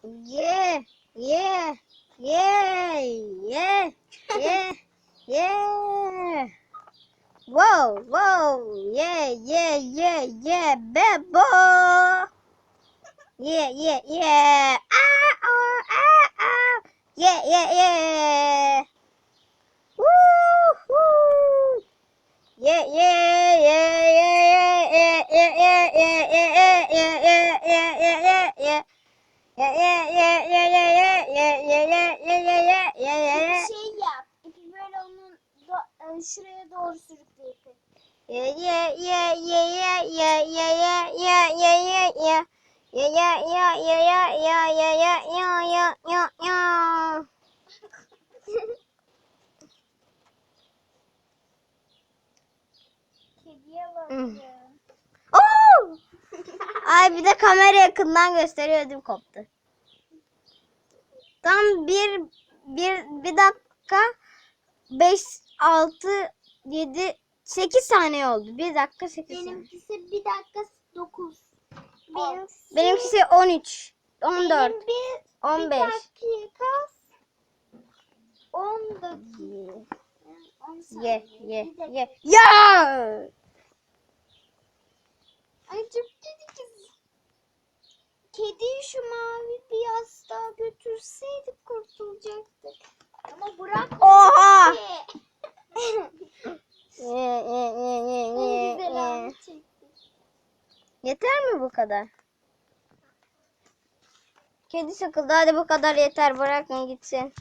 Yeah, yeah, yeah, yeah, yeah, yeah. Whoa, whoa, yeah, yeah, yeah, yeah, bebo. Yeah, yeah, yeah. Ah, oh, ah, ah. Yeah, yeah, yeah. Woo, woo. Yeah, yeah, yeah, yeah, yeah, yeah, yeah, yeah, yeah, yeah, yeah, yeah, yeah, yeah, yeah. Yeah, yeah, yeah, yeah, yeah, yeah, yeah, yeah, yeah, yeah, yeah, yeah, yeah. Şey yap. İpi böyle onun şuraya doğru sürükle ipi. Yeah, yeah, yeah, yeah, yeah, yeah, yeah, yeah, yeah, yeah, yeah. Yeah, yeah, yeah, yeah, yeah, yeah, yeah, yeah, yeah, yeah, yeah. Kediye bakın. Oo! Ay bir de kamera yakından gösteriyordum koptu. Tam bir dakika 5 6 7 8 saniye oldu. 1 dakika 8 saniye. Benimkisi 1 dakika 9. Benimkisi 13 14 Benim bir 15. dakika 10 dakika. 10 saniye. Ye Bir dakika. ye. Ya! Ay çok kedi kız. Kediyi şu mavi bir yastığa götürseydik kurtulacaktık. Ama bırak Oha! ki. Ye ye ye ye En güzel ye. anı çektik. Yeter mi bu kadar? Kedi sıkıldı. Hadi bu kadar yeter. Bırakın gitsin.